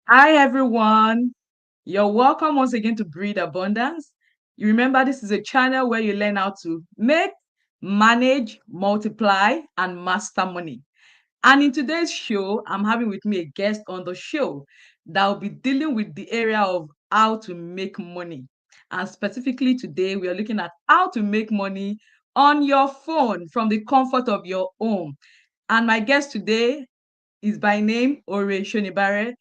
Hi, everyone. You're welcome once again to Breed Abundance. You remember this is a channel where you learn how to make, manage, multiply, and master money. And in today's show, I'm having with me a guest on the show that will be dealing with the area of how to make money. And specifically today, we are looking at how to make money on your phone from the comfort of your home. And my guest today is by name Ore Shonibare,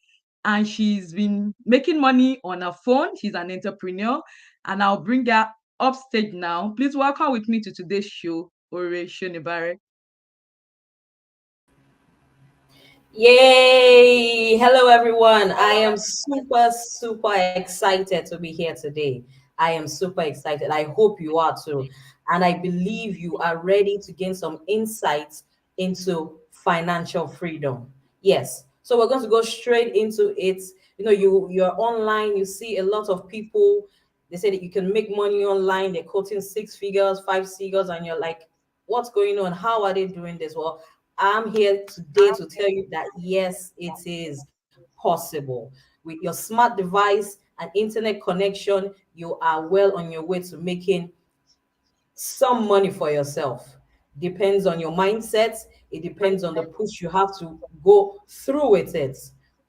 and she's been making money on her phone. She's an entrepreneur, and I'll bring her upstage now. Please welcome with me to today's show, Ore Shonibare. Yay! Hello, everyone. I am super excited to be here today. I am super excited. I hope you are too. And I believe you are ready to gain some insights into financial freedom. Yes. So we're going to go straight into it. You're online, you see a lot of people, they say that you can make money online, they're quoting six figures, five figures, and you're like, what's going on? How are they doing this? Well, I'm here today to tell you that yes, it is possible. With your smart device and internet connection, you are well on your way to making some money for yourself. Depends on your mindset, it depends on the push you have to go through with it.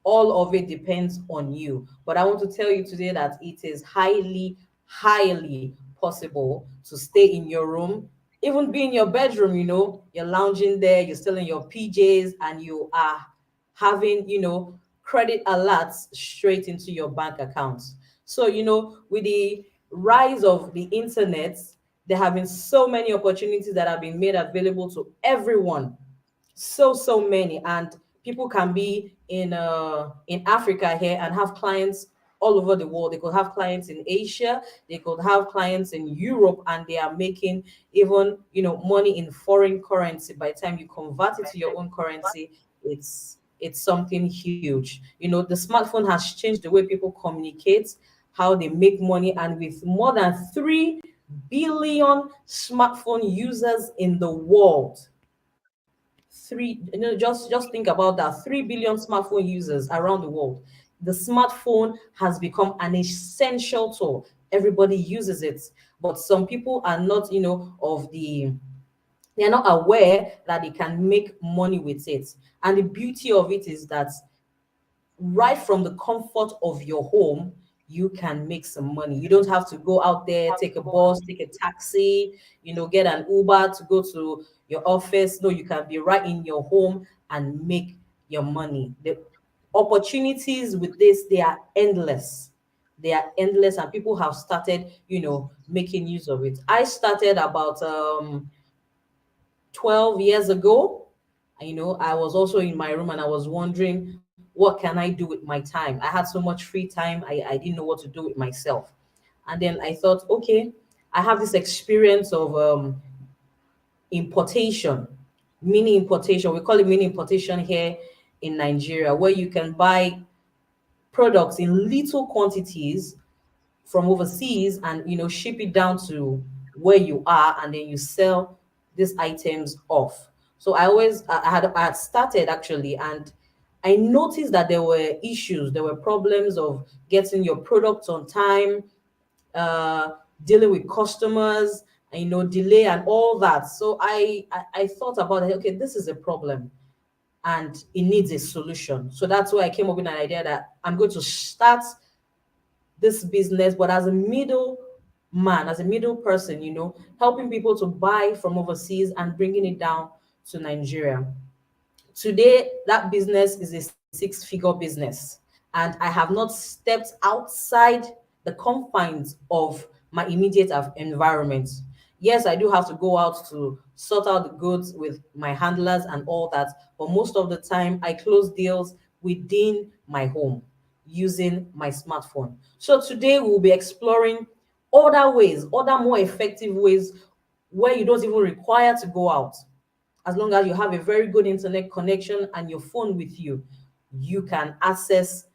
All of it depends on you. But I want to tell you today that it is highly possible to stay in your room, even be in your bedroom, you're lounging there, you're still in your PJs, and you are having, credit alerts straight into your bank accounts. So, with the rise of the internet, there have been so many opportunities that have been made available to everyone. So many. And people can be in Africa here and have clients all over the world. They could have clients in Asia, they could have clients in Europe, and they are making even money in foreign currency. By the time you convert it to your own currency, it's something huge. The smartphone has changed the way people communicate, how they make money, and with more than 3 billion smartphone users in the world. Just think about that. 3 billion smartphone users around the world. The smartphone has become an essential tool. Everybody uses it, but some people are not, they're not aware that they can make money with it. And the beauty of it is that right from the comfort of your home, you can make some money. You don't have to go out there, take a bus, take a taxi, get an Uber to go to your office. No, you can be right in your home and make your money. The opportunities with this, they are endless. They are endless, and people have started, making use of it. I started about 12 years ago. I was also in my room and I was wondering, what can I do with my time? I had so much free time. I didn't know what to do with myself. And then I thought, okay, I have this experience of importation, mini importation. We call it mini importation here in Nigeria, where you can buy products in little quantities from overseas and ship it down to where you are, and then you sell these items off. So I had started actually, and I noticed that there were issues, there were problems of getting your products on time, uh dealing with customers, and delay and all that. So I thought about it. Okay, this is a problem and it needs a solution. So that's why I came up with an idea that I'm going to start this business, but as a middle man, as a middle person, helping people to buy from overseas and bringing it down to Nigeria. Today, that business is a six-figure business, and I have not stepped outside the confines of my immediate environment. Yes, I do have to go out to sort out the goods with my handlers and all that, but most of the time I close deals within my home using my smartphone. So today we'll be exploring other ways, other more effective ways where you don't even require to go out. As long as you have a very good internet connection and your phone with you, you can access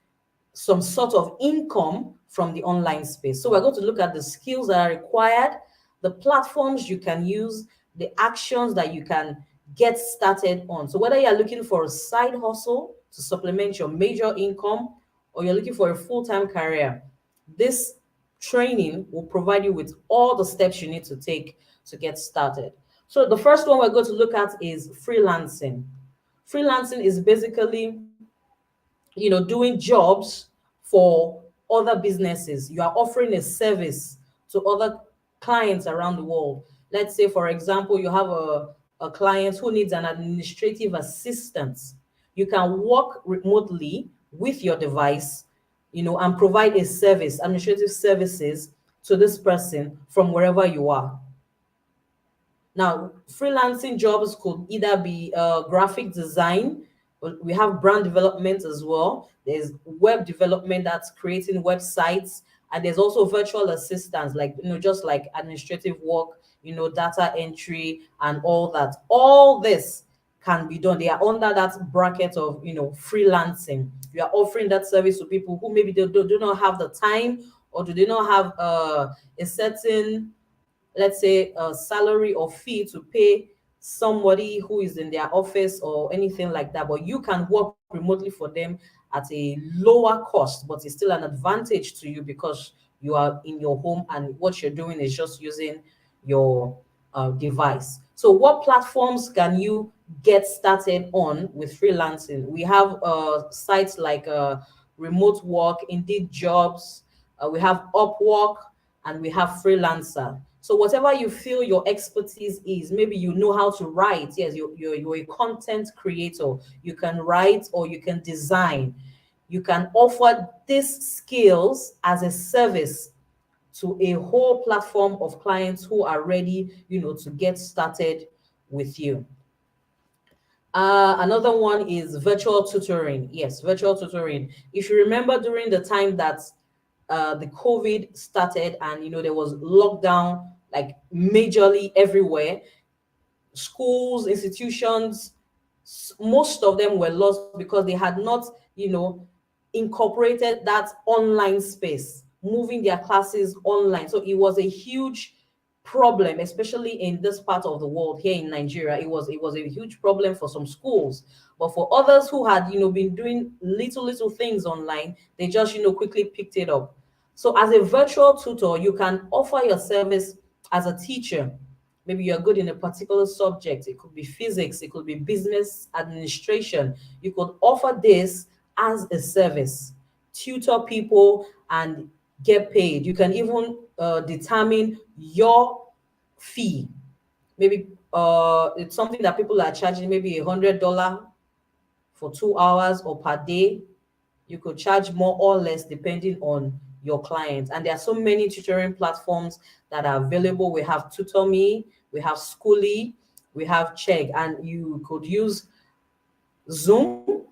some sort of income from the online space. So we're going to look at the skills that are required, the platforms you can use, the actions that you can get started on. So whether you're looking for a side hustle to supplement your major income, or you're looking for a full-time career, this training will provide you with all the steps you need to take to get started. So the first one we're going to look at is freelancing. Freelancing is basically, doing jobs for other businesses. You are offering a service to other clients around the world. Let's say, for example, you have a client who needs an administrative assistant. You can work remotely with your device, and provide a service, administrative services, to this person from wherever you are. Now, freelancing jobs could either be graphic design, but we have brand development as well. There's web development, that's creating websites, and there's also virtual assistants, like, just like administrative work, data entry and all that. All this can be done. They are under that bracket of, freelancing. You are offering that service to people who maybe they do not have the time, or do they not have a certain, let's say, a salary or fee to pay somebody who is in their office or anything like that, but you can work remotely for them at a lower cost, but it's still an advantage to you because you are in your home and what you're doing is just using your device. So what platforms can you get started on with freelancing? We have sites like remote work, Indeed Jobs, we have Upwork, and we have Freelancer. So whatever you feel your expertise is, maybe you know how to write. Yes, you're a content creator. You can write or you can design. You can offer these skills as a service to a whole platform of clients who are ready, to get started with you. Another one is virtual tutoring. Yes, virtual tutoring. If you remember during the time that the COVID started and there was lockdown like majorly everywhere, schools, institutions, most of them were lost because they had not, incorporated that online space, moving their classes online. So it was a huge problem, especially in this part of the world here in Nigeria. It was a huge problem for some schools, but for others who had been doing little things online, they just quickly picked it up. So as a virtual tutor, you can offer your service as a teacher. Maybe you're good in a particular subject. It could be physics, it could be business administration. You could offer this as a service, tutor people and get paid. You can even determine your fee. Maybe it's something that people are charging, maybe $100 for 2 hours or per day. You could charge more or less depending on your clients. And there are so many tutoring platforms that are available. We have TutorMe, we have Schooly, we have Check, and you could use Zoom,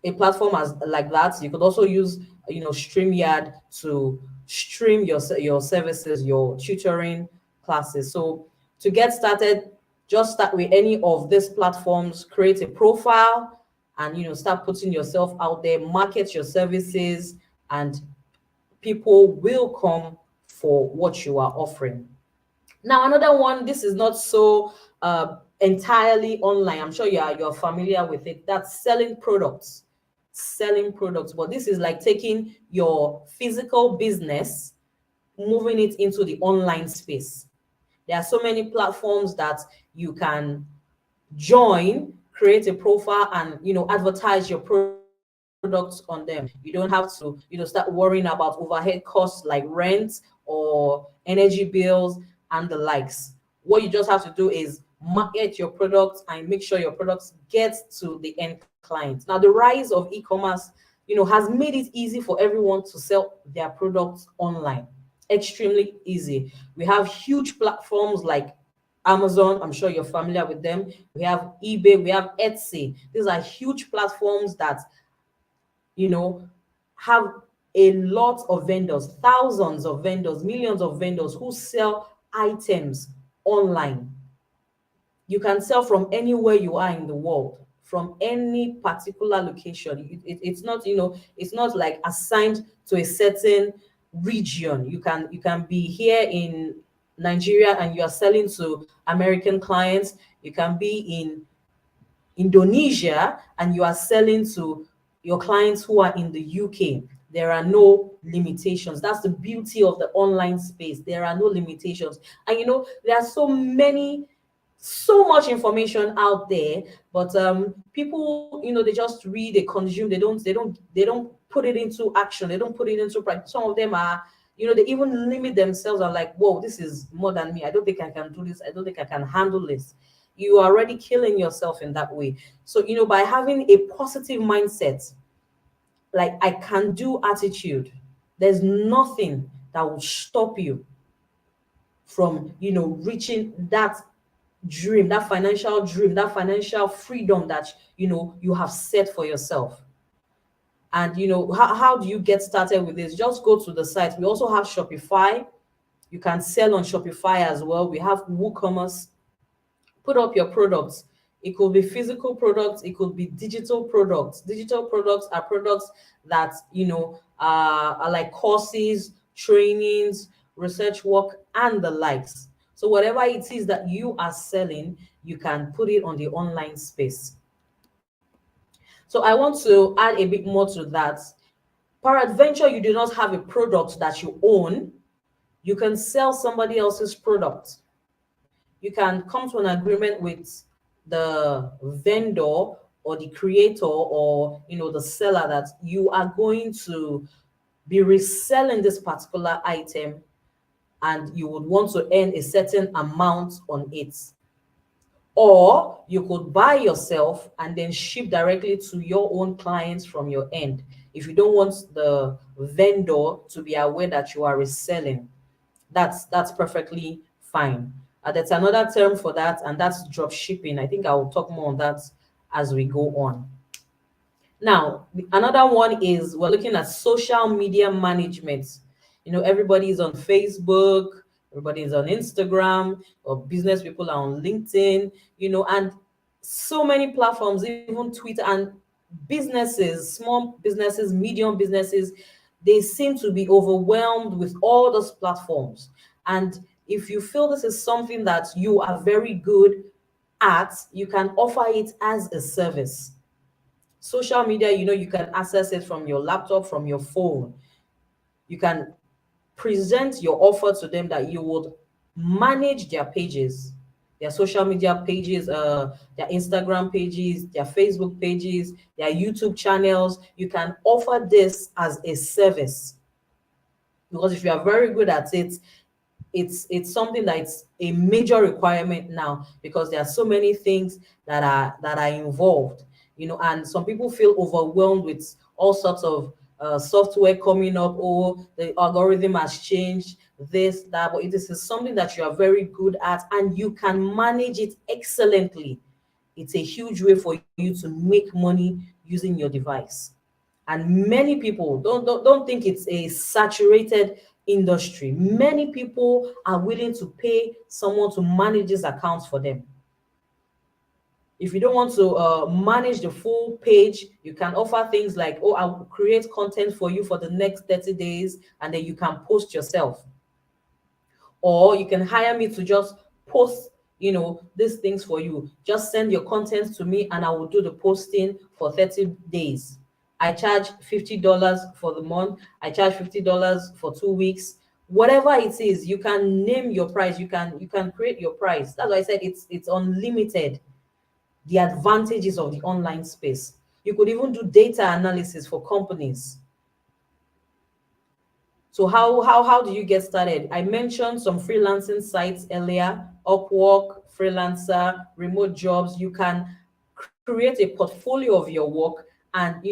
a platform as like that. You could also use StreamYard to stream your services, your tutoring classes. So to get started, just start with any of these platforms, create a profile, and start putting yourself out there, market your services, and people will come for what you are offering. Now, another one, this is not so entirely online. I'm sure you're familiar with it. That's selling products. Selling products. But this is like taking your physical business, moving it into the online space. There are so many platforms that you can join, create a profile, and advertise your products on them. You don't have to start worrying about overhead costs like rent or energy bills and the likes. What you just have to do is market your products and make sure your products get to the end client. Now, the rise of e-commerce has made it easy for everyone to sell their products online. Extremely easy. We have huge platforms like Amazon. I'm sure you're familiar with them. We have eBay, we have Etsy. These are huge platforms that you know have a lot of vendors, thousands of vendors, millions of vendors who sell items online. You can sell from anywhere you are in the world, from any particular location. It's not, it's not like assigned to a certain region. You can be here in Nigeria and you are selling to American clients. You can be in Indonesia and you are selling to your clients who are in the UK, there are no limitations. That's the beauty of the online space. There are no limitations. And there are so much information out there, but people, they just read, they consume, they don't put it into action, they don't put it into practice. Some of them are, they even limit themselves and like, whoa, this is more than me. I don't think I can do this. I don't think I can handle this. You are already killing yourself in that way. So, by having a positive mindset, like I can do attitude, there's nothing that will stop you from, reaching that dream, that financial freedom that, you have set for yourself. And, how do you get started with this? Just go to the site. We also have Shopify. You can sell on Shopify as well. We have WooCommerce. Put up your products. It could be physical products, it could be digital products. Digital products are products that, are like courses, trainings, research work, and the likes. So whatever it is that you are selling, you can put it on the online space. So I want to add a bit more to that. Peradventure, you do not have a product that you own, you can sell somebody else's product. You can come to an agreement with the vendor or the creator, or the seller, that you are going to be reselling this particular item, and you would want to earn a certain amount on it. Or you could buy yourself and then ship directly to your own clients from your end, if you don't want the vendor to be aware that you are reselling. That's perfectly fine. There's another term for that, and that's drop shipping. I think I will talk more on that as we go on. Now, another one is we're looking at social media management. Everybody is on Facebook, everybody is on Instagram, or business people are on LinkedIn, and so many platforms, even Twitter, and businesses, small businesses, medium businesses, they seem to be overwhelmed with all those platforms. And if you feel this is something that you are very good at, you can offer it as a service. Social media, you can access it from your laptop, from your phone. You can present your offer to them that you would manage their pages, their social media pages, their Instagram pages, their Facebook pages, their YouTube channels. You can offer this as a service, because if you are very good at it, it's something that's a major requirement now, because there are so many things that are involved, and some people feel overwhelmed with all sorts of software coming up, or the algorithm has changed, this, that. But it is something that you are very good at and you can manage it excellently. It's a huge way for you to make money using your device. And many people don't think it's a saturated industry. Many people are willing to pay someone to manage these accounts for them. If you don't want to manage the full page, you can offer things like, oh, I'll create content for you for the next 30 days, and then you can post yourself. Or you can hire me to just post, these things for you. Just send your content to me and I will do the posting for 30 days. I charge $50 for the month. I charge $50 for 2 weeks. Whatever it is, you can name your price. You can create your price. That's why I said it's unlimited. The advantages of the online space. You could even do data analysis for companies. So how do you get started? I mentioned some freelancing sites earlier: Upwork, Freelancer, remote jobs. You can create a portfolio of your work and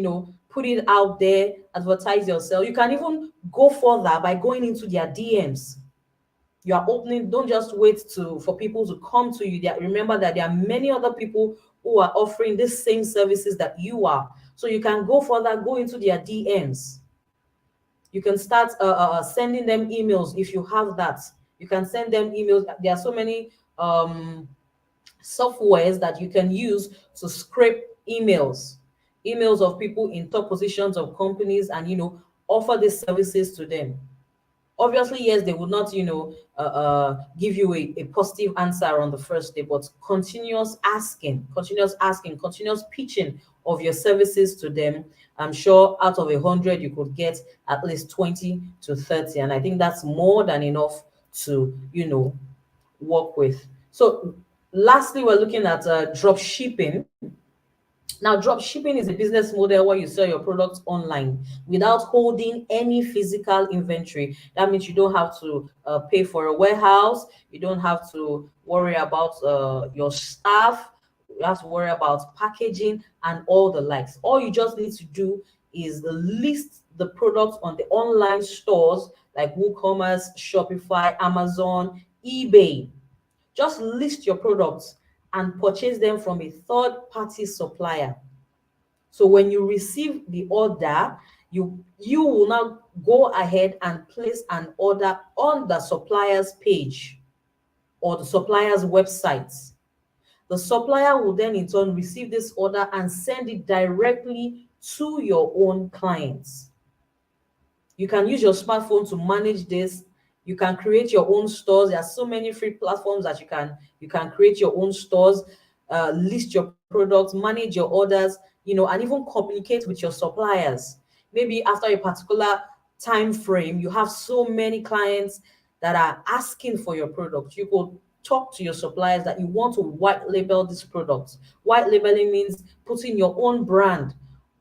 put it out there, advertise yourself. You can even go further by going into their DMs. You are opening, don't just wait for people to come to you. Remember that there are many other people who are offering the same services that you are. So you can go further, go into their DMs. You can start sending them emails if you have that. You can send them emails. There are so many softwares that you can use to scrape emails of people in top positions of companies, and offer these services to them. Obviously, yes, they would not give you a positive answer on the first day, but continuous asking, continuous pitching of your services to them, I'm sure out of 100 you could get at least 20 to 30, and I think that's more than enough to work with. So lastly, we're looking at drop shipping. Now, drop shipping is a business model where you sell your products online without holding any physical inventory. That means you don't have to pay for a warehouse, you don't have to worry about your staff, you have to worry about packaging and all the likes. All you just need to do is list the products on the online stores like WooCommerce, Shopify, Amazon, eBay. Just list your products and purchase them from a third party supplier. So when you receive the order, you will now go ahead and place an order on the supplier's page or the supplier's website. The supplier will then in turn receive this order and send it directly to your own clients. You can use your smartphone to manage this. You can create your own stores. There are so many free platforms that you can create your own stores, list your products, manage your orders, and even communicate with your suppliers. Maybe after a particular time frame, you have so many clients that are asking for your product. You could talk to your suppliers that you want to white label this product. White labeling means putting your own brand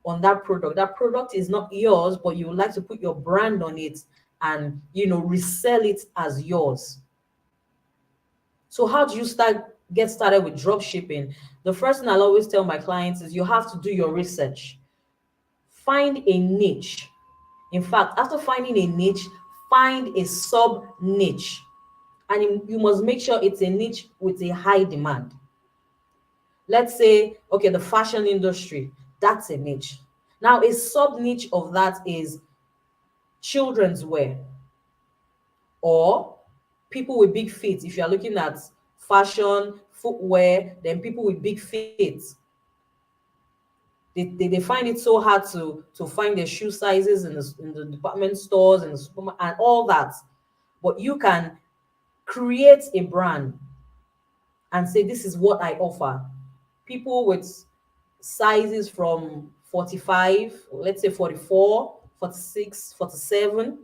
on that product. That product is not yours, but you would like to put your brand on it and resell it as yours. So how do you get started with drop shipping? The first thing I'll always tell my clients is you have to do your research. Find a niche. In fact, after finding a niche, find a sub niche. And you must make sure it's a niche with a high demand. Let's say, okay, the fashion industry, that's a niche. Now, a sub niche of that is children's wear or people with big feet. If you are looking at fashion, footwear, then people with big feet, they find it so hard to find their shoe sizes in the department stores and the supermarket and all that. But you can create a brand and say, this is what I offer. People with sizes from 45, let's say 44, 46, 47,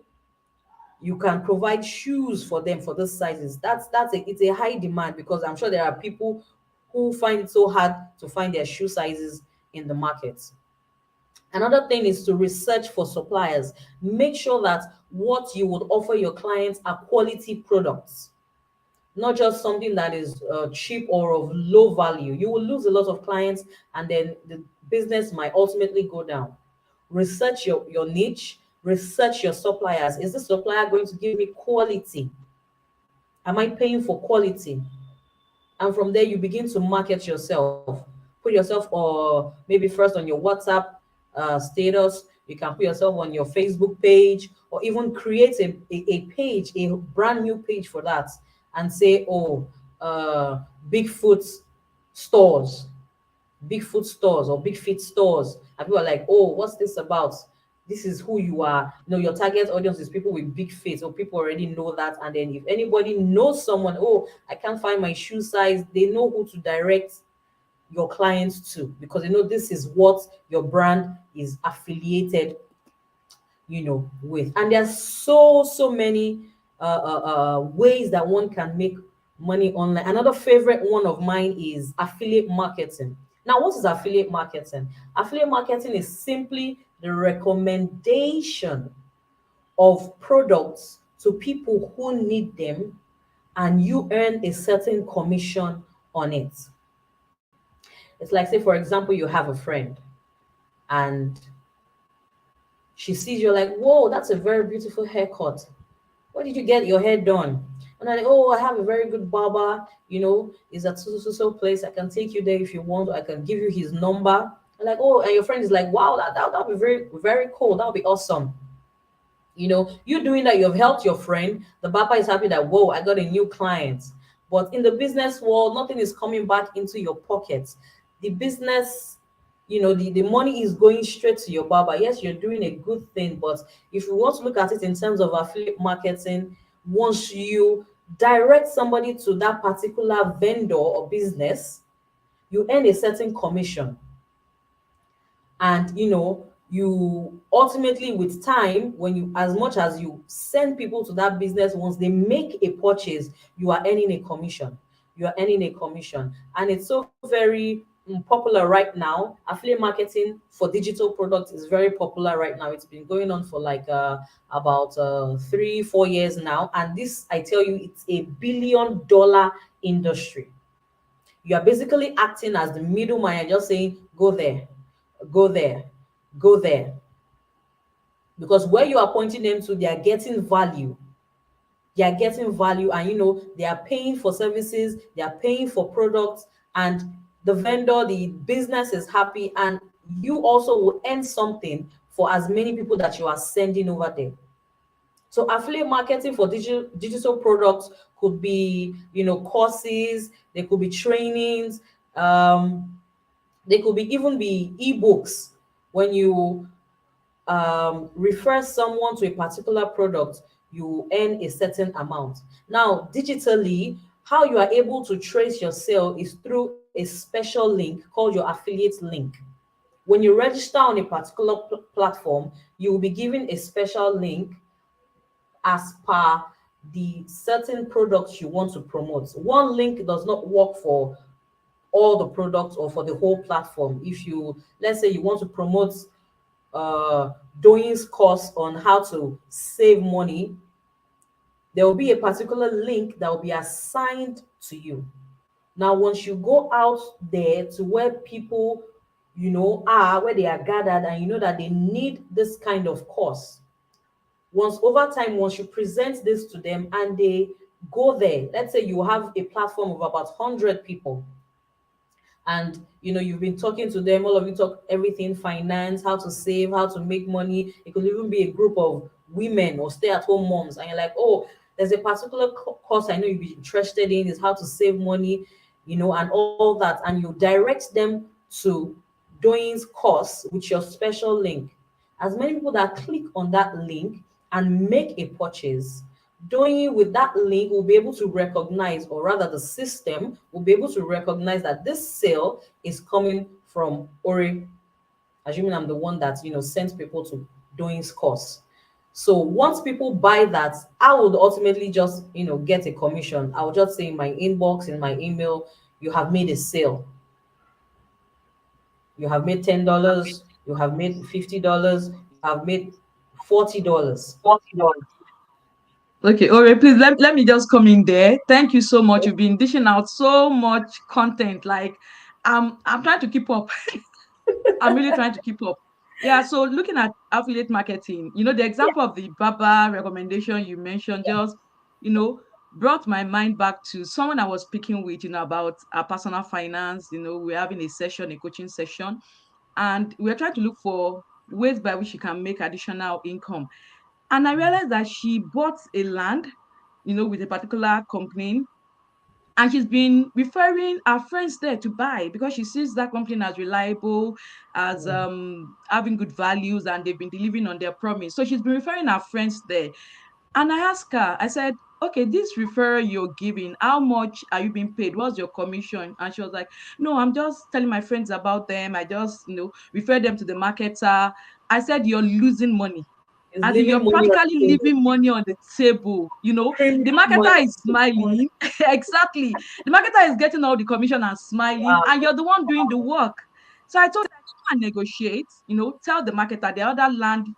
you can provide shoes for them for those sizes. It's a high demand because I'm sure there are people who find it so hard to find their shoe sizes in the market. Another thing is to research for suppliers. Make sure that what you would offer your clients are quality products, not just something that is cheap or of low value. You will lose a lot of clients and then the business might ultimately go down. Research your niche, research your suppliers. Is this supplier going to give me quality? Am I paying for quality? And from there, you begin to market yourself. Put yourself, or maybe first on your WhatsApp status. You can put yourself on your Facebook page, or even create a page, a brand new page for that, and say, oh, uh, Bigfoot stores, Bigfoot stores or Big Feet stores. And people are like, oh, what's this about? This is who you are. Your target audience is people with big feet. So people already know that. And then if anybody knows someone, oh, I can't find my shoe size, they know who to direct your clients to, because they know this is what your brand is affiliated with. And there's so many ways that one can make money online. Another favorite one of mine is affiliate marketing. Now, what is affiliate marketing? Affiliate marketing is simply the recommendation of products to people who need them, and you earn a certain commission on it. It's like, say, for example, you have a friend and she sees you like, whoa, that's a very beautiful haircut. Where did you get your hair done? And I'm like, oh, I have a very good barber, is at so place. I can take you there if you want. I can give you his number. And like, oh, and your friend is like, wow, that'll be very, very cool. That'll be awesome. You doing that, you've helped your friend. The barber is happy that, whoa, I got a new client. But in the business world, nothing is coming back into your pockets. The business, the money is going straight to your barber. Yes, you're doing a good thing, but if you want to look at it in terms of affiliate marketing, once you direct somebody to that particular vendor or business, you earn a certain commission. And you ultimately, with time, when you, as much as you send people to that business, once they make a purchase, you are earning a commission. You are earning a commission. And it's so very popular right now. Affiliate marketing for digital products is very popular right now. It's been going on for like about 3 4 years now, and this, I tell you, it's a $1 billion industry. You are basically acting as the middleman. You're just saying, go there, go there, go there. Because where you are pointing them to, they are getting value. They are getting value, and they are paying for services, they are paying for products, and the vendor, the business is happy, and you also will earn something for as many people that you are sending over there. So affiliate marketing for digital products could be, courses, they could be trainings, they could be even be ebooks. When you refer someone to a particular product, you earn a certain amount. Now, digitally, how you are able to trace your sale is through a special link called your affiliate link. When you register on a particular platform, you will be given a special link as per the certain products you want to promote. One link does not work for all the products or for the whole platform. If you, let's say, you want to promote uh Doing's course on how to save money, there will be a particular link that will be assigned to you. Now, once you go out there to where people, are, where they are gathered, and you know that they need this kind of course, once over time, once you present this to them and they go there, let's say you have a platform of about 100 people, and you've been talking to them, all of you talk everything finance, how to save, how to make money. It could even be a group of women or stay-at-home moms, and you're like, oh, there's a particular course I know you'd be interested in, is how to save money, and all that, and you direct them to Doing's course with your special link. As many people that click on that link and make a purchase, doing with that link will be able to recognize, or rather the system will be able to recognize, that this sale is coming from Ori, assuming I'm the one that sends people to Doing's course. So once people buy that, I would ultimately just get a commission. I will just say in my inbox, in my email, you have made a sale. You have made $10, you have made $50, you have made $40. Okay, Ore, please let me just come in there. Thank you so much. You've been dishing out so much content. Like, I'm trying to keep up. I'm really trying to keep up. Yeah, so looking at affiliate marketing, the example of the Baba recommendation you mentioned just, you know, brought my mind back to someone I was speaking with, about our personal finance. We're having a session, a coaching session, and we're trying to look for ways by which she can make additional income. And I realized that she bought a land, with a particular company, and she's been referring her friends there to buy because she sees that company as reliable, as Mm. having good values, and they've been delivering on their promise. So she's been referring her friends there. And I asked her, I said, okay, this referral you're giving, how much are you being paid? What's your commission? And she was like, no, I'm just telling my friends about them. I just, refer them to the marketer. I said, you're losing money. It's As in, leaving you're money on practically the table, leaving money on the table. The premium money marketer is on the table. smiling. Exactly. The marketer is getting all the commission and smiling, Wow. and you're the one doing the work. So I told her, come and negotiate, tell the marketer there are other land,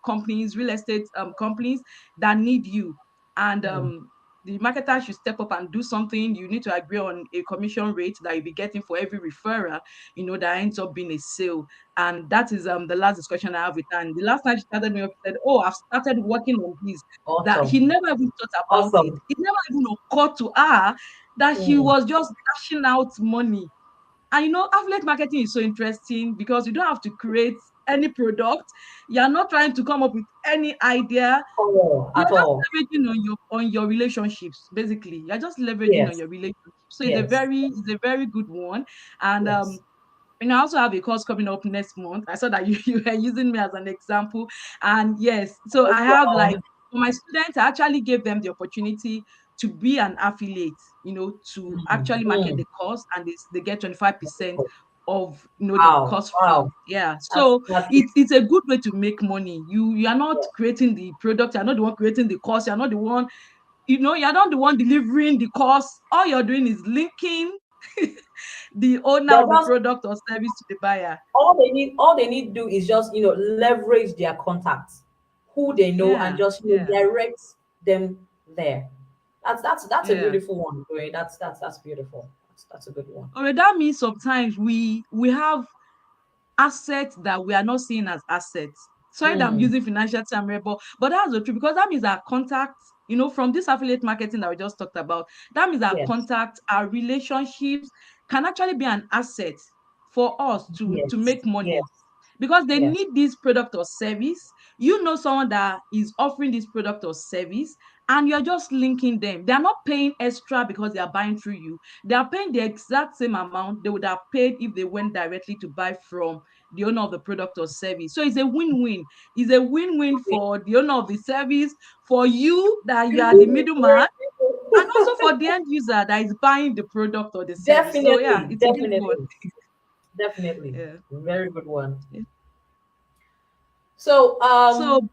companies, real estate companies that need you. And Mm. the marketer should step up and do something. You need to agree on a commission rate that you'll be getting for every referral, that ends up being a sale. And that is the last discussion I have with her. And the last time she started me off, she said, oh, I've started working on this. That he Awesome. never even thought about it. Awesome. It never even occurred to her that she Mm. was just dashing out money. And affiliate marketing is so interesting because you don't have to create any product. You're not trying to come up with any idea. Oh, You're at just all. leveraging on your relationships, basically. You're just leveraging on Yes. your relationships. So Yes. it's a very good one. And Yes. I also have a course coming up next month. I saw that you were using me as an example. And yes, so No I have, like, problem. for my students, I actually gave them the opportunity to be an affiliate, to actually market Mm. the course, and they get 25% of the Wow, cost wow. free. Yeah. That's So that's it's a good way to make money. You are not yeah. creating the product, you're not the one creating the cost, you're not the one, you're not the one delivering the cost. All you're doing is linking the owner They're of the just product or service to the buyer. all they need to do is just leverage their contacts, who they know, and Yeah, just yeah, direct them there. That's a yeah. beautiful one, Joy. That's beautiful. That's a good one. Alright, that means sometimes we have assets that we are not seeing as assets. Sorry that I'm Mm, using financial term, but that's the truth, because that means our contacts, from this affiliate marketing that we just talked about, that means our yes, contacts, our relationships can actually be an asset for us to yes, make money, yes, because they yes. need this product or service. You know someone that is offering this product or service, and you're just linking them. They're not paying extra because they are buying through you. They are paying the exact same amount they would have paid if they went directly to buy from the owner of the product or service. So it's a win-win. It's a win-win for the owner of the service, for you that you are the middleman, and also for the end user that is buying the product or the service. So yeah, Definitely, it's a good one. definitely, definitely. Yeah. Very good one. Yeah. So, So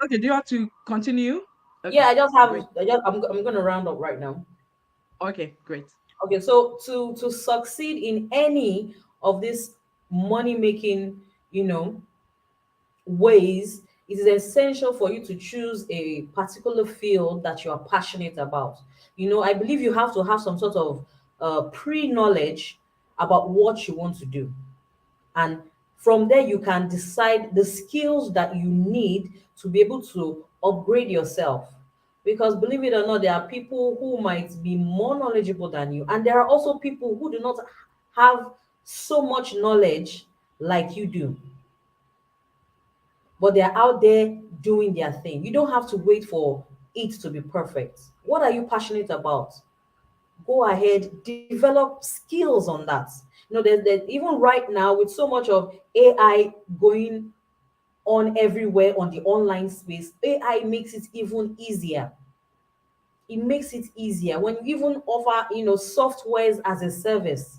okay, do you want to continue? yeah, Okay, I just have, great. I'm going to round up right now. Okay, great. Okay, so to succeed in any of these money making, you know, ways, it is essential for you to choose a particular field that you are passionate about. I believe you have to have some sort of pre knowledge about what you want to do. And from there, you can decide the skills that you need to be able to upgrade yourself. Because believe it or not, there are people who might be more knowledgeable than you, and there are also people who do not have so much knowledge like you do, but they're out there doing their thing. You don't have to wait for it to be perfect. What are you passionate about? Go ahead, develop skills on that. There's even right now, with so much of AI going on everywhere on the online space, AI makes it even easier. It makes it easier when you even offer softwares as a service.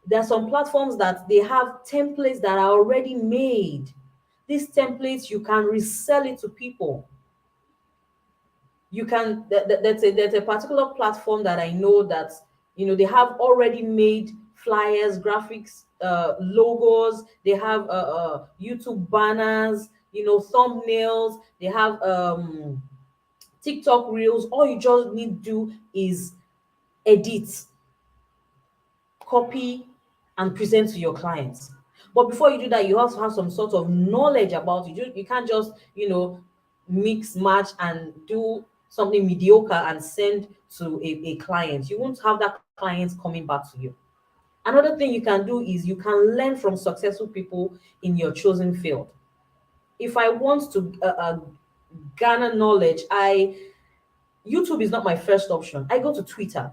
There are some platforms that they have templates that are already made. These templates, you can resell it to people. There's a particular platform that I know that they have already made flyers, graphics, logos. They have YouTube banners, thumbnails. They have TikTok reels. All you just need to do is edit, copy, and present to your clients. But before you do that, you have to have some sort of knowledge about it. You can't just, mix, match, and do something mediocre and send to a client. You won't have that client coming back to you. Another thing you can do is you can learn from successful people in your chosen field. If I want to garner knowledge, I YouTube is not my first option. I go to Twitter.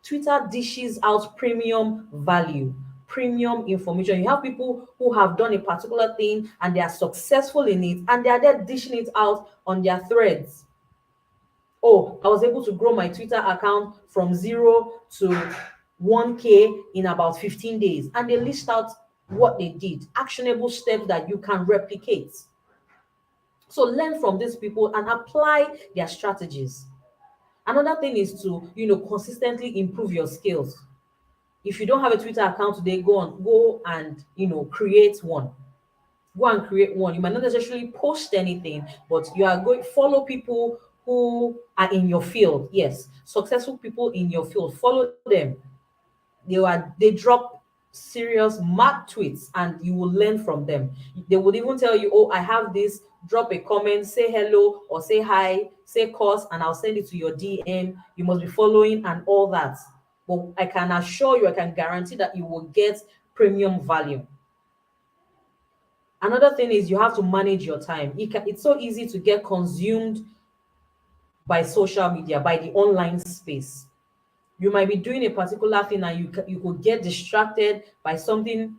Twitter dishes out premium value, premium information. You have people who have done a particular thing and they are successful in it, and they are there dishing it out on their threads. Oh, I was able to grow my Twitter account from 0 to 1K in about 15 days. And they list out what they did, actionable steps that you can replicate. So learn from these people and apply their strategies. Another thing is to, consistently improve your skills. If you don't have a Twitter account today, go and, create one. Go and create one. You might not necessarily post anything, but you are going follow people who are in your field. Yes, successful people in your field. Follow them. They drop serious mad tweets, and you will learn from them. They would even tell you, oh, I have this, drop a comment, say hello or say hi, say cause, and I'll send it to your DM. You must be following and all that. But I can assure you, I can guarantee that you will get premium value. Another thing is you have to manage your time. It's so easy to get consumed by social media, by the online space. You might be doing a particular thing and you could get distracted by something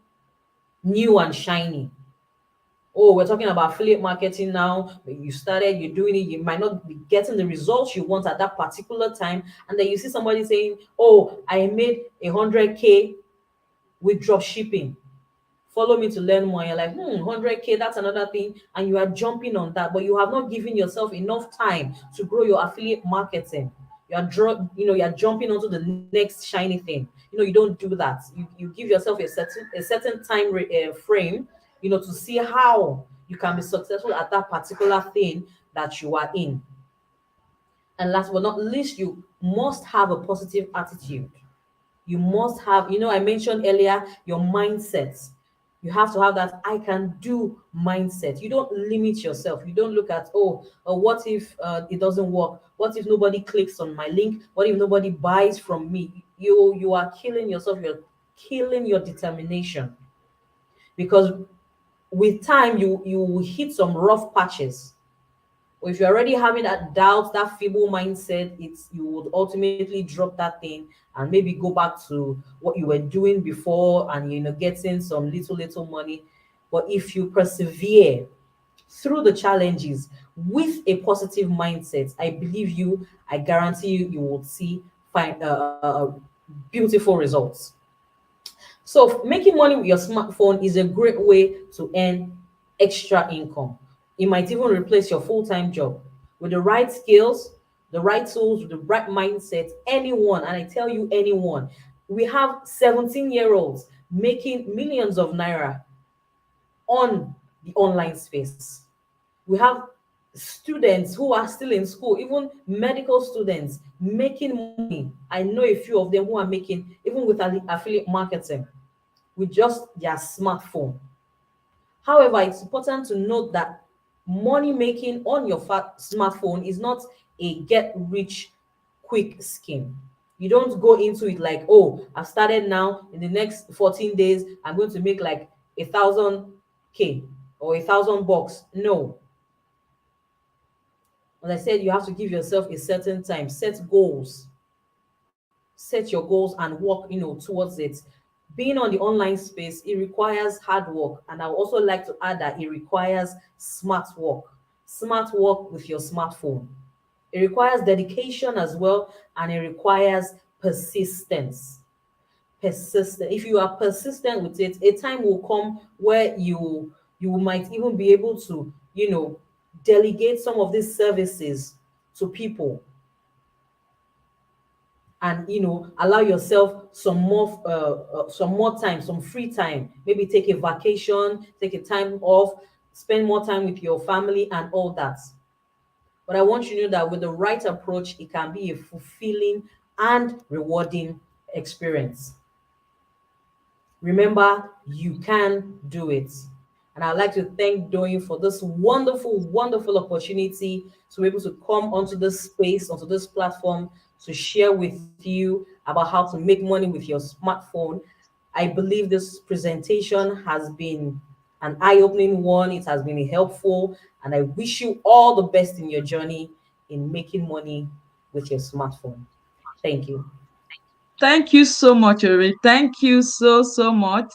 new and shiny. Oh, we're talking about affiliate marketing now. You started, you're doing it, you might not be getting the results you want at that particular time. And then you see somebody saying, oh, I made 100K with drop shipping. Follow me to learn more. You're like, 100K, that's another thing. And you are jumping on that, but you have not given yourself enough time to grow your affiliate marketing. You're jumping onto the next shiny thing. You don't do that. You give yourself a certain frame, to see how you can be successful at that particular thing that you are in. And last but not least, you must have a positive attitude. You must have, I mentioned earlier, your mindset. You have to have that I can do mindset. You don't limit yourself. You don't look at, what if it doesn't work? What if nobody clicks on my link? What if nobody buys from me? You are killing yourself. You're killing your determination, because with time you will hit some rough patches. Or if you're already having that doubt, that feeble mindset, you would ultimately drop that thing and maybe go back to what you were doing before, and getting some little money. But if you persevere through the challenges with a positive mindset, I guarantee you will see fine beautiful results. So making money with your smartphone is a great way to earn extra income. It might even replace your full-time job. With the right skills, the right tools, with the right mindset, anyone, and I tell you anyone, we have 17-year-olds making millions of naira on the online space. We have students who are still in school, even medical students making money. I know a few of them who are making, even with affiliate marketing, with just their smartphone. However, it's important to note that money making on your smartphone is not a get rich quick scheme. You don't go into it like, oh, I've started now. In the next 14 days, I'm going to make like 1,000K or 1,000 bucks. No, as I said, you have to give yourself a certain time, set goals, set your goals and work, towards it. Being on the online space, it requires hard work. And I would also like to add that it requires smart work with your smartphone. It requires dedication as well, and it requires persistence. If you are persistent with it, a time will come where you might even be able to, delegate some of these services to people, and allow yourself some more time, some free time. Maybe take a vacation, take a time off, spend more time with your family and all that. But I want you to know that with the right approach, it can be a fulfilling and rewarding experience. Remember, you can do it. And I'd like to thank Doyin for this wonderful opportunity to be able to come onto this space, onto this platform, to share with you about how to make money with your smartphone. I believe this presentation has been an eye-opening one. It has been helpful, and I wish you all the best in your journey in making money with your smartphone. Thank you. Thank you so much, Ori. Thank you so much.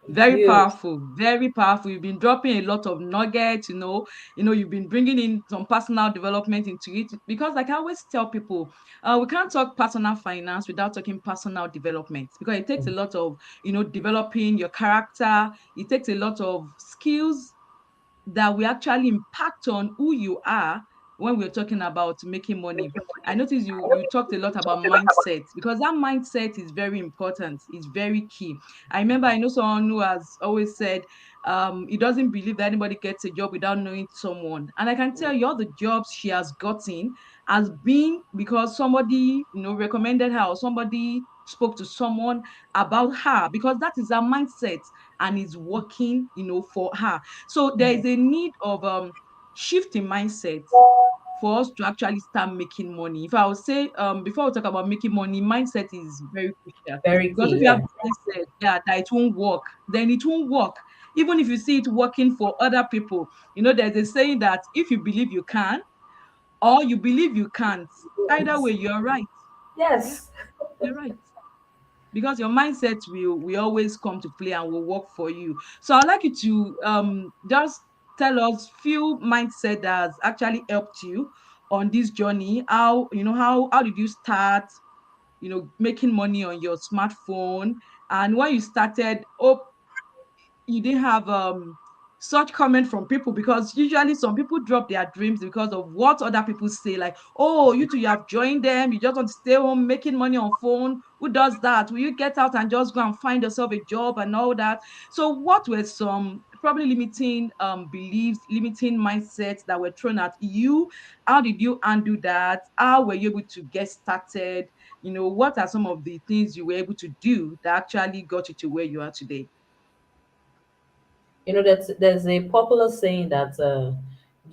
Thank Very you. powerful, very powerful. You've been dropping a lot of nuggets, you've been bringing in some personal development into it, because like I always tell people, we can't talk personal finance without talking personal development, because it takes a lot of, developing your character. It takes a lot of skills that will actually impact on who you are when we're talking about making money. I noticed you talked a lot about mindset, because that mindset is very important, it's very key. I know someone who has always said he doesn't believe that anybody gets a job without knowing someone. And I can tell you all the jobs she has gotten has been because somebody, recommended her, or somebody spoke to someone about her, because that is her mindset and is working, for her. So there is a need of shift in mindset for us to actually start making money. If I would say, before we talk about making money, mindset is very crucial. Very Because if key, you have yeah. the mindset, yeah, that it won't work, then it won't work. Even if you see it working for other people, there's a saying that if you believe you can, or you believe you can't, either way, you're right. Yeah, Yes. you're right, because your mindset will always come to play and will work for you. So I'd like you to just tell us few mindset that has actually helped you on this journey. How did you start, making money on your smartphone, And when you started, hope you didn't have such comment from people, because usually some people drop their dreams because of what other people say, like, oh, you two, you have joined them, you just want to stay home making money on phone. Who does that? Will you get out and just go and find yourself a job and all that? So what were some probably limiting beliefs, limiting mindsets that were thrown at you? How did you undo that? How were you able to get started? What are some of the things you were able to do that actually got you to where you are today? There's a popular saying that the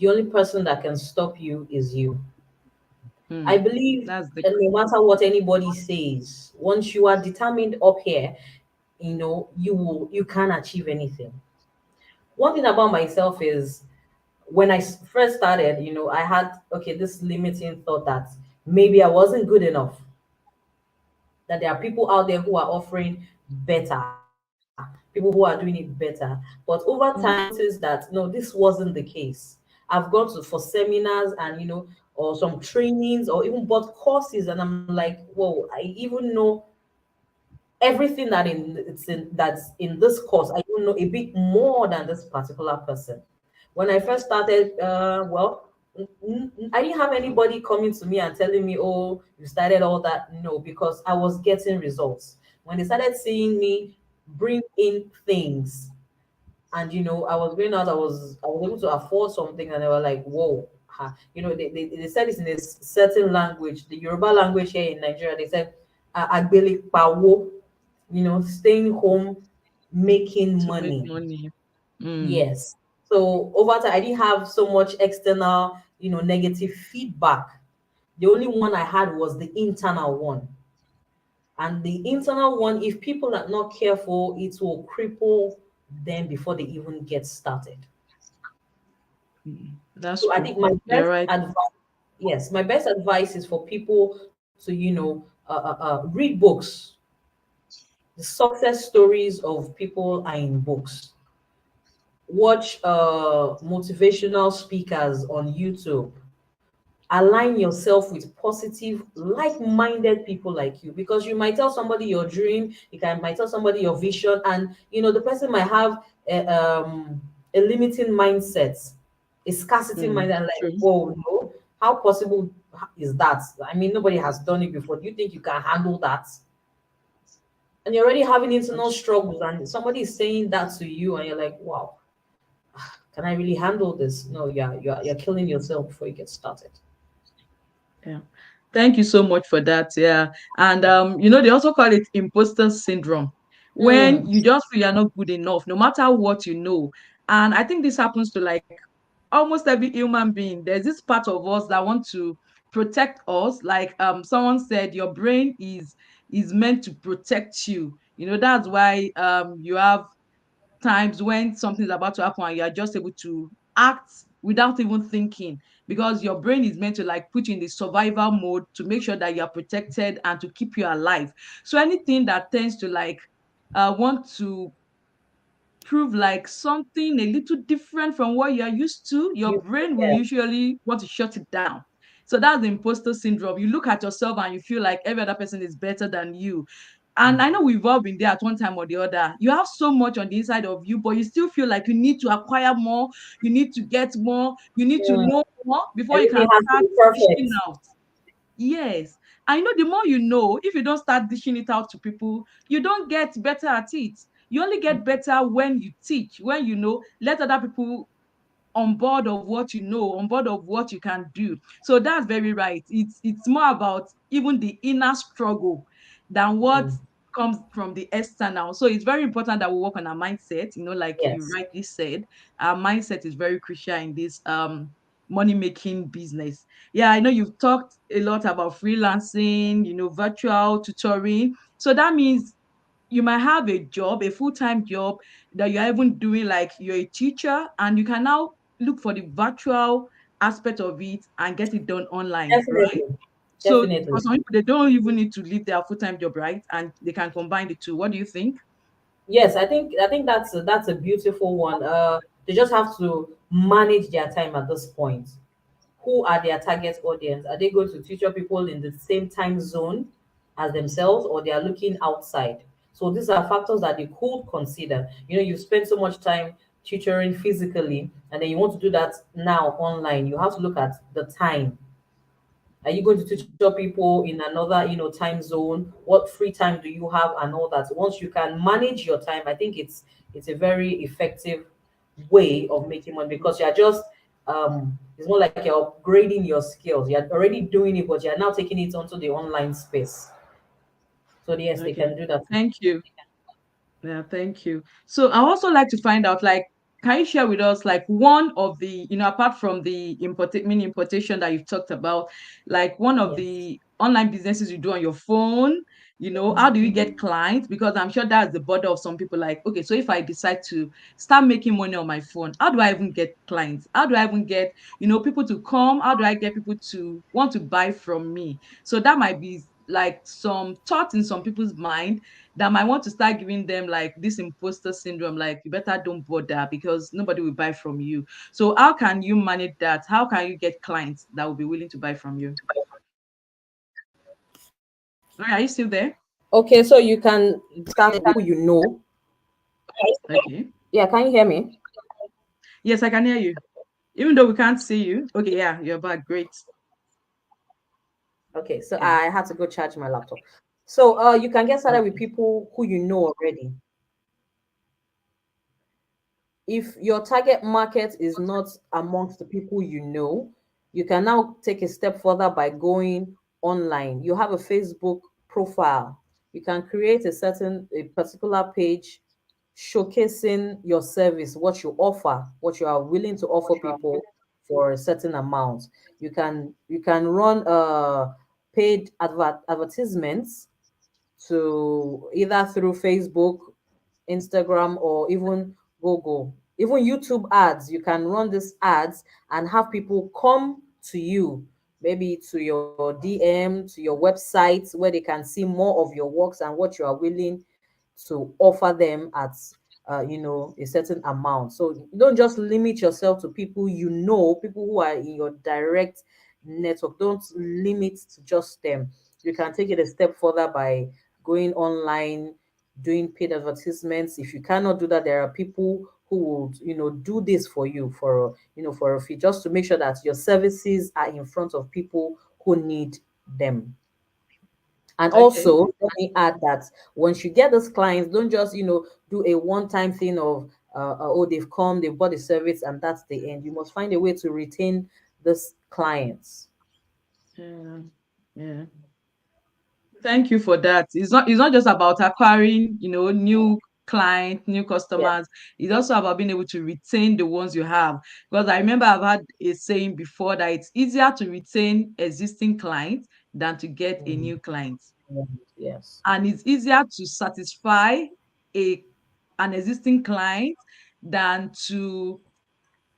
only person that can stop you is you. I Hmm. believe That's the that no matter what anybody says, once you are determined up here, you can achieve anything. One thing about myself is when first started, I had this limiting thought that maybe I wasn't good enough, that there are people out there who are offering better, people who are doing it better. But over time, I noticed that no, this wasn't the case. I've gone to for seminars and or some trainings or even bought courses, and I'm like, whoa, I even know everything that's in this course. I even know a bit more than this particular person. When I first started, I didn't have anybody coming to me and telling me, "Oh, you started all that." No, because I was getting results. When they started seeing me bring in things, and I was going out, I was able to afford something, and they were like, "Whoa." They said it in a certain language, the Yoruba language here in Nigeria. They said, "Agbele pawo," staying home, making to make money. money. Mm, Yes. So over time, I didn't have so much external, negative feedback. The only one I had was the internal one. And the internal one, if people are not careful, it will cripple them before they even get started. that's So I true. think my You're best right. advice, yes, my best advice is for people to, read books. The success stories of people are in books. Watch motivational speakers on YouTube. Align yourself with positive, like-minded people like you, because you might tell somebody your dream, might tell somebody your vision, and the person might have a limiting mindset, a scarcity mindset, and like, True. whoa, no, how possible is that? I mean, nobody has done it before. Do you think you can handle that? And you're already having internal That's struggles, and somebody is saying that to you, and you're like, wow, can I really handle this? No, you're killing yourself before you get started. Yeah. Thank you so much for that. Yeah. And they also call it imposter syndrome. When Mm, you just feel you're not good enough, no matter what you know. And I think this happens to like almost every human being. There's this part of us that want to protect us. Like someone said, your brain is meant to protect you. That's why you have times when something's about to happen and you are just able to act without even thinking, because your brain is meant to like put you in the survival mode to make sure that you are protected and to keep you alive. So anything that tends to like want to prove like something a little different from what you're used to, your you, brain will yeah, usually want to shut it down. So that's the imposter syndrome. You look at yourself and you feel like every other person is better than you. And I know we've all been there at one time or the other. You have so much on the inside of you, but you still feel like you need to acquire more, you need to get more, you need to mm, know more before you everything can has to start be dishing perfect. out. Yes. I know the more you know, if you don't start dishing it out to people, you don't get better at it. You only get better when you teach, when let other people on board of what you know, on board of what you can do. So that's very right. It's more about even the inner struggle than what Mm, comes from the external. So it's very important that we work on our mindset, like you yes, rightly said. Our mindset is very crucial in this money making business. Yeah, I know you've talked a lot about freelancing, virtual tutoring. So that means you might have a job, a full-time job that you're even doing, like you're a teacher, and you can now look for the virtual aspect of it and get it done online, right? definitely, So for definitely. some people, they don't even need to leave their full-time job, right? And they can combine the two. What do you think? Yes, I think that's a beautiful one. They just have to manage their time at this point. Who are their target audience? Are they going to tutor people in the same time zone as themselves, or they are looking outside? So these are factors that you could consider. You spend so much time tutoring physically, and then you want to do that now online. You have to look at the time. Are you going to tutor people in another, time zone? What free time do you have and all that? Once you can manage your time, I think it's a very effective way of making money, because you're just it's more like you're upgrading your skills. You're already doing it, but you're now taking it onto the online space. So yes, they Okay. can do that. Thank you. Yeah, thank you. So I also like to find out, like, can you share with us, like, one of the, apart from the mini importation that you've talked about, like one of Yes. the online businesses you do on your phone, how do you get clients? Because I'm sure that's the border of some people. Like, okay, so if I decide to start making money on my phone, how do I even get clients? How do I even get, people to come? How do I get people to want to buy from me? So that might be like some thoughts in some people's mind that might want to start giving them like this imposter syndrome, like you better don't bother because nobody will buy from you. So how can you manage that? How can you get clients that will be willing to buy from you? All right, are you still there? Okay, so you can start with people you know. Okay. Yeah, can you hear me? Yes, I can hear you. Even though we can't see you. Okay, yeah, you're back. Great. Okay, so Yeah. I had to go charge my laptop. So you can get started with Okay. people who you know already. If your target market is not amongst the people you know, you can now take a step further by going online. You have a Facebook profile. You can create a particular page showcasing your service, what you offer, what you are willing to offer people for a certain amount. You can run paid advertisements to either through Facebook, Instagram, or even Google. Even YouTube ads, you can run these ads and have people come to you, maybe to your DM, to your website, where they can see more of your works and what you are willing to offer them at a certain amount. So you don't just limit yourself to people you know, people who are in your direct network. Don't limit to just them. You can take it a step further by going online, doing paid advertisements. If you cannot do that, there are people who will, do this for you for a fee, just to make sure that your services are in front of people who need them. And Okay. also, let me add that once you get those clients, don't just do a one-time thing of oh, they've come, they've bought the service, and that's the end. You must find a way to retain these clients. Yeah. Yeah. Thank you for that. It's not just about acquiring, new clients, new Yeah. customers. It's also about being able to retain the ones you have. Because I remember I've had a saying before that it's easier to retain existing clients than to get a Mm, new client. yes. And it's easier to satisfy a an existing client than to,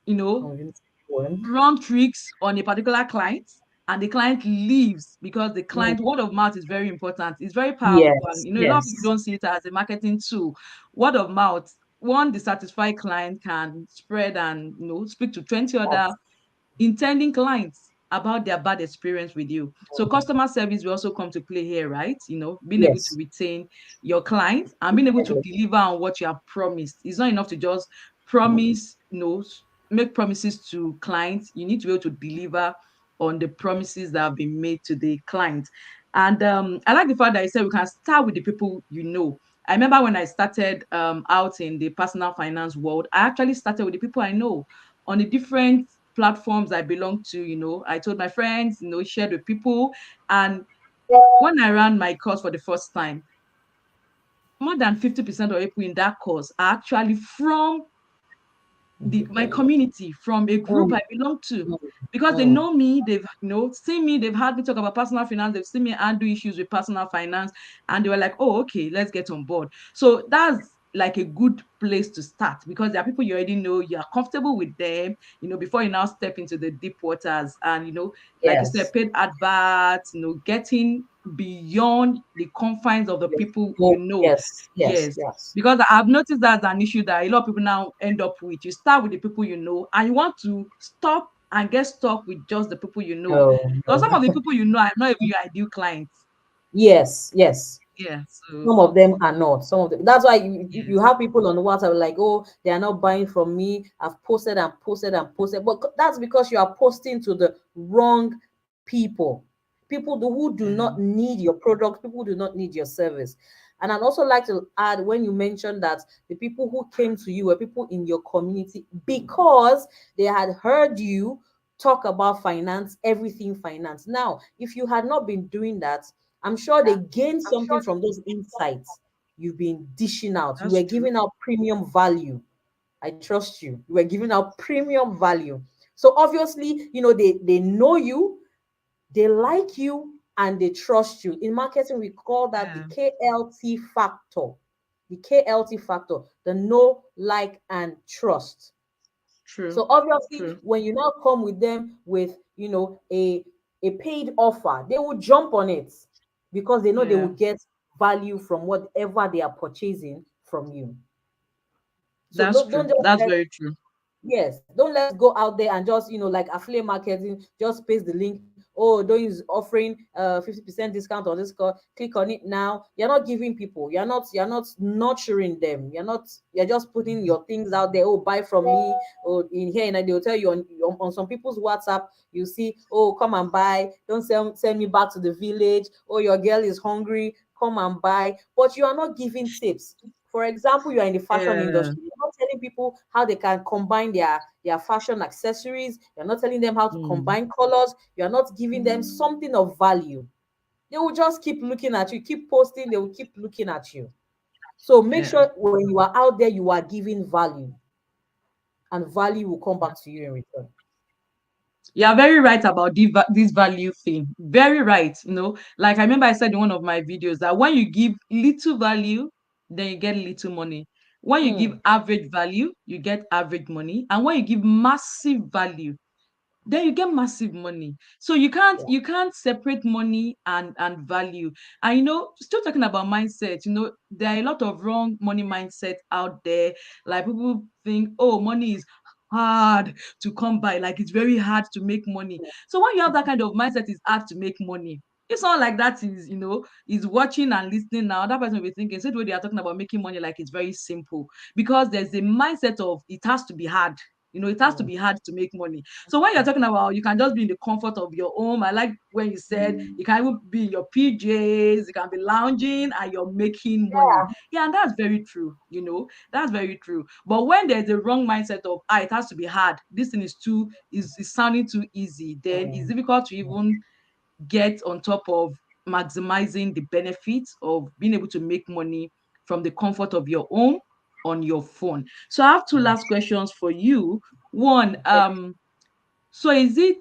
you know, Convince one. run tricks on a particular client and the client leaves because the Mm, client word of mouth is very important. It's very powerful. And yes. a lot of people Yes. don't see it as a marketing tool. Word of mouth, one dissatisfied client can spread and speak to 20 other Yes. intending clients about their bad experience with you. So Mm, customer service will also come to play here, right? Being able to yes. retain your clients and being able to Definitely. deliver on what you have promised. It's not enough to just promise, make promises to clients. You need to be able to deliver on the promises that have been made to the client. And I like the fact that you said we can start with the people you know. I remember when I started out in the personal finance world, I actually started with the people I know on the different platforms I belong to. I told my friends, shared with people. And when I ran my course for the first time, more than 50% of people in that course are actually from my community, from a group Mm, I belong to, mm, because they mm. know me, they've seen me, they've heard me talk about personal finance, they've seen me handle issues with personal finance, and they were like, oh, okay, let's get on board. So that's like a good place to start because there are people you already know, you are comfortable with them, before you now step into the deep waters and like you said, Yes. paid adverts, getting beyond the confines of the people you Oh, know. yes. Yes. Yes, Yes. because I've noticed that's an issue that a lot of people now end up with. You start with the people you know, and you want to stop and get stuck with just the people you know. No. Because some of the No. people you know are not even your ideal clients. Yes. Yes. Yeah. So Some of them are not. Some of them. That's why you yes. have people on WhatsApp like, oh, they are not buying from me. I've posted and posted and posted, but that's because you are posting to the wrong people. Who do not Yeah. need your product. People who do not need your service. And I'd also like to add when you mentioned that the people who came to you were people in your community because they had heard you talk about finance, everything finance. Now, if you had not been doing that, I'm sure they gained something from those insights you've been dishing out. You That's were true. giving out premium value. I trust you. You were giving out premium value. So obviously, they know you, they like you, and they trust you. In marketing, we call that the Yeah. KLT factor. The KLT factor, the know, like, and trust. True. So obviously, True. when you now come with them with a paid offer, they will jump on it because they know they will Yeah. get value from whatever they are purchasing from you. So That's don't true. just That's let very true. Yes, don't let's go out there and just like affiliate marketing, just paste the link. Oh, Doing is offering 50% discount on this call. Click on it now. You're not giving people, you're not nurturing them. You're just putting your things out there. Oh, buy from me. Or in here, and they'll tell you on some people's WhatsApp, you see, oh, come and buy. Don't send me back to the village. Oh, your girl is hungry. Come and buy. But you are not giving tips. For example, you are in the fashion Yeah. industry. You're not telling people how they can combine their fashion accessories. You're not telling them how to Mm. combine colors. You're not giving them something of value. They will just keep looking at you, keep posting, they will keep looking at you. So make Yeah. sure when you are out there, you are giving value, and value will come back to you in return. You are very right about this value thing. Very right. Like I remember I said in one of my videos that when you give little value, then you get little money. When you give Hmm. average value, you get average money. And when you give massive value, then you get massive money. So you can't Yeah. you can't separate money and value. And still talking about mindset, there are a lot of wrong money mindset out there. Like people think, oh, money is hard to come by, like it's very hard to make money. So when you have that kind of mindset, it's hard to make money. If someone like that is watching and listening now, that person will be thinking, so the way they are talking about making money, like it's very simple, because there's a mindset of it has to be hard. It has to Hmm. be hard to make money. So when you're talking about you can just be in the comfort of your home, I like when you said you can even be in your PJs, you can be lounging and you're making money. Yeah, and that's very true. That's very true. But when there's a wrong mindset of it has to be hard, this thing is sounding too easy, then it's difficult to even get on top of maximizing the benefits of being able to make money from the comfort of your home on your phone. So I have two Hmm. last questions for you. One, so is it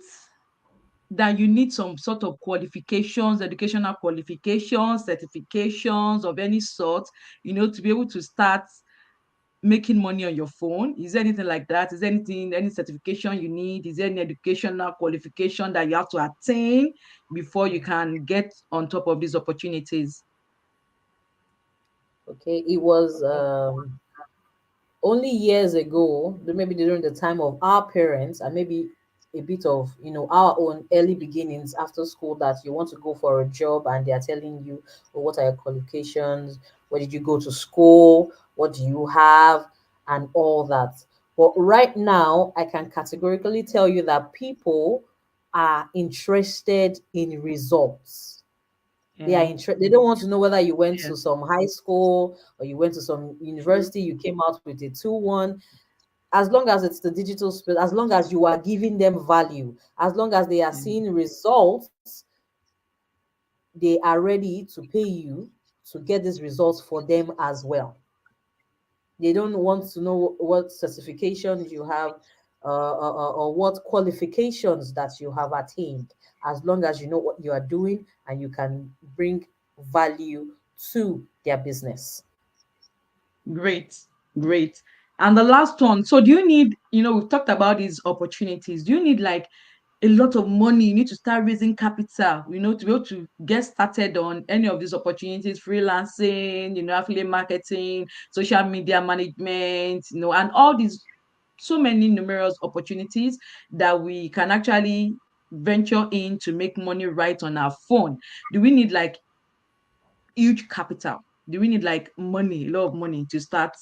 that you need some sort of qualifications, educational qualifications, certifications of any sort, to be able to start making money on your phone? Is there anything like that? Is there any certification you need? Is there any educational qualification that you have to attain before you can get on top of these opportunities? Okay, it was only years ago, maybe during the time of our parents, and maybe a bit of our own early beginnings after school, that you want to go for a job and they are telling you, oh, what are your qualifications, where did you go to school, what do you have, and all that. But right now, I can categorically tell you that people are interested in results. Yeah. They don't want to know whether you went to Yes. some high school or you went to some True. university, you came out with a 2-1. As long as it's the digital space, as long as you are giving them value, as long as they are Yeah. seeing results, they are ready to pay you to get these results for them as well. They don't want to know what certifications you have, or what qualifications that you have attained, as long as you know what you are doing and you can bring value to their business. Great, great. And the last one. So, do you need, we've talked about these opportunities. Do you need like a lot of money? You need to start raising capital, to be able to get started on any of these opportunities, freelancing, affiliate marketing, social media management, and all these so many numerous opportunities that we can actually venture in to make money right on our phone. Do we need like huge capital? Do we need like money, a lot of money to start,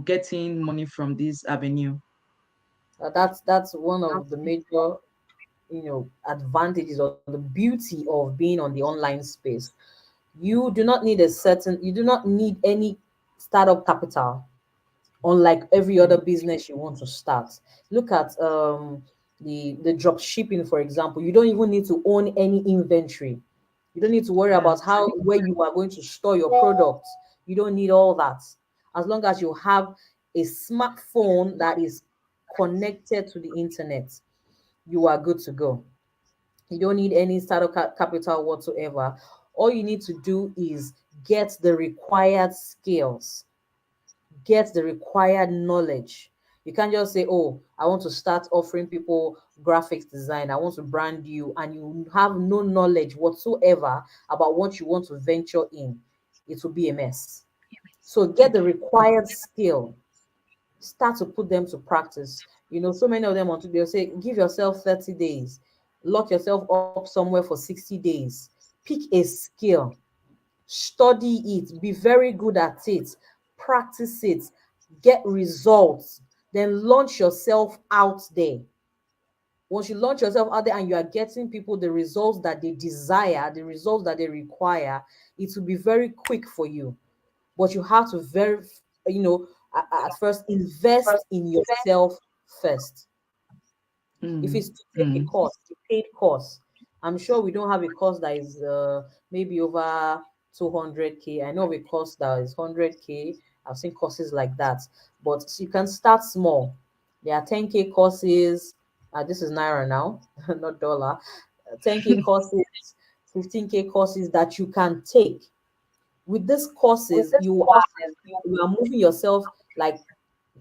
getting money from this avenue? That's one of the major, advantages or the beauty of being on the online space. You do not need any startup capital, unlike every other Mm, business you want to start. Look at the drop shipping, for example. You don't even need to own any inventory. You don't need to worry yeah. about how where you are going to store your products. You don't need all that. As long as you have a smartphone that is connected to the internet, you are good to go. You don't need any startup capital whatsoever. All you need to do is get the required skills, get the required knowledge. You can't just say, "Oh, I want to start offering people graphics design. I want to brand you," and you have no knowledge whatsoever about what you want to venture in. It will be a mess. So get the Okay. required skill, start to put them to practice. So many of them want to, they'll say, give yourself 30 days, lock yourself up somewhere for 60 days, pick a skill, study it, be very good at it, practice it, get results, then launch yourself out there. Once you launch yourself out there and you are getting people the results that they desire, the results that they require, it will be very quick for you. But you have to you know, at first invest in yourself first. If Mm, it's to take a mm, course, a paid course, I'm sure we don't have a course that is maybe over 200K. I know of a course that is 100K. I've seen courses like that. But you can start small. There are 10K courses. This is Naira now, not dollar. 10K courses, 15K courses that you can take. With these courses, you are moving yourself like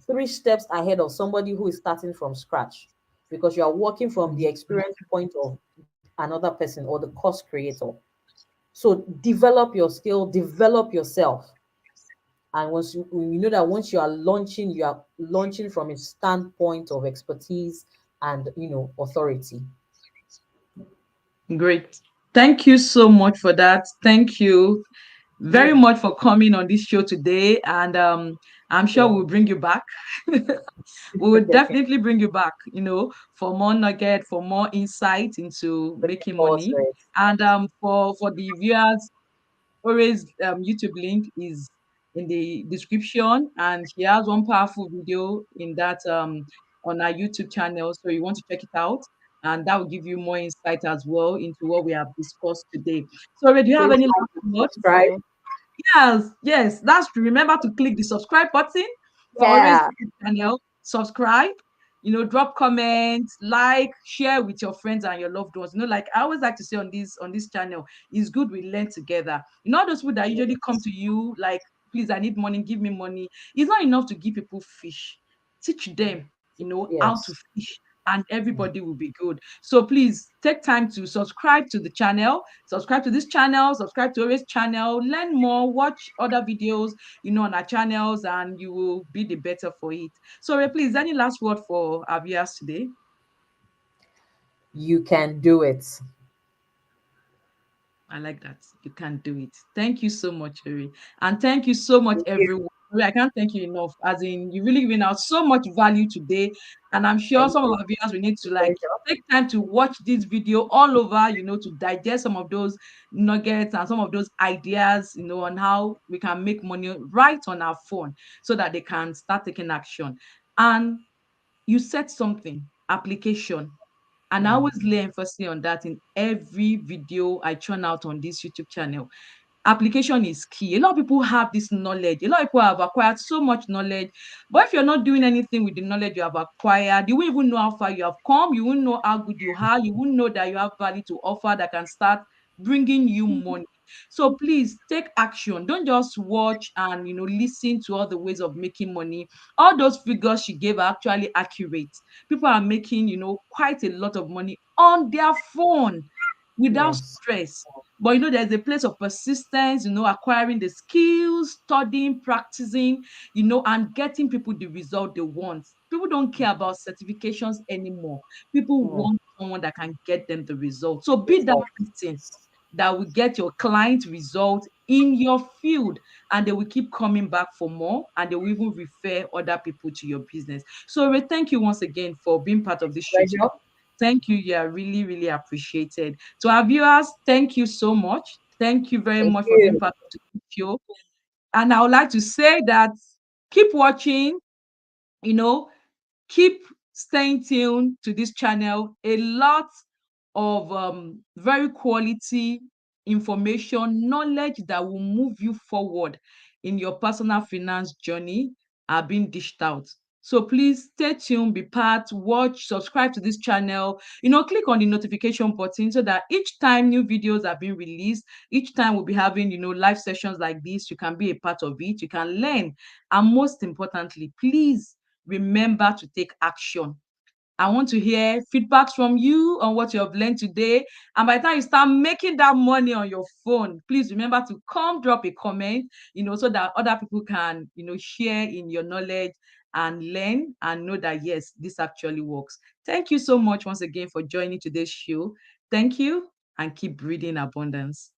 3 steps ahead of somebody who is starting from scratch, because you are working from the mm. experience point of another person or the course creator. So develop your skill, develop yourself. And when you know that once you are launching from a standpoint of expertise and authority. Great. Thank you so much for that. Thank you very You, much for coming on this show today. And I'm sure yeah, we'll bring you back. We will definitely definitely bring you back, for more nugget, for more insight into looking making forward money. to it. And for the viewers, always YouTube link is in the description, and she has one powerful video in that on our YouTube channel. So you want to check it out, and that will give you more insight as well into what we have discussed today. So, do you have Please any like last and word subscribe. for? Yes, yes, that's true. Remember to click the subscribe button for Always Yeah, channel. Subscribe, drop comments, like, share with your friends and your loved ones. Like I always like to say on this channel, it's good we learn together. All those people that usually come to you like, please, I need money, give me money. It's not enough to give people fish. Teach them, how to yes. fish, and everybody will be good. So please take time to subscribe to the channel, subscribe to this channel, subscribe to Always channel, learn more, watch other videos, on our channels, and you will be the better for it. So, please, any last word for our viewers today? You can do it. I like that. You can do it. Thank you so much, Eri. And thank you so much, Thank you. everyone. I can't thank you enough. As in, you really given out so much value today. And I'm sure Thank some of you. our viewers will need to like Pleasure. take time to watch this video all over, to digest some of those nuggets and some of those ideas, on how we can make money right on our phone so that they can start taking action. And you said something, application. And I Mm, always lay emphasis on that in every video I churn out on this YouTube channel. Application is key. A lot of people have this knowledge. A lot of people have acquired so much knowledge. But if you're not doing anything with the knowledge you have acquired, you won't even know how far you have come. You won't know how good you are. You won't know that you have value to offer that can start bringing you money. So please take action. Don't just watch and listen to all the ways of making money. All those figures she gave are actually accurate. People are making quite a lot of money on their phone without yes. stress. But there's a place of persistence, acquiring the skills, studying, practicing, and getting people the result they want. People don't care about certifications anymore. People Mm, want someone that can get them the result. So be that result. person. that will get your client result in your field, and they will keep coming back for more, and they will even refer other people to your business. So Ray, thank you once again for being part of this show today. Pleasure. Thank you. You are really, really appreciated. To our viewers, thank you so much. Thank you very Thank much for being you. part of the show. And I would like to say that keep watching, you know, keep staying tuned to this channel. A lot of very quality information, knowledge that will move you forward in your personal finance journey are being dished out. So please stay tuned, be part, watch, subscribe to this channel, click on the notification button so that each time new videos are being released, each time we'll be having, live sessions like this, you can be a part of it, you can learn. And most importantly, please remember to take action. I want to hear feedbacks from you on what you have learned today. And by the time you start making that money on your phone, please remember to come drop a comment, so that other people can, share in your knowledge and learn and know that, yes, this actually works. Thank you so much once again for joining today's show. Thank you, and keep breeding abundance.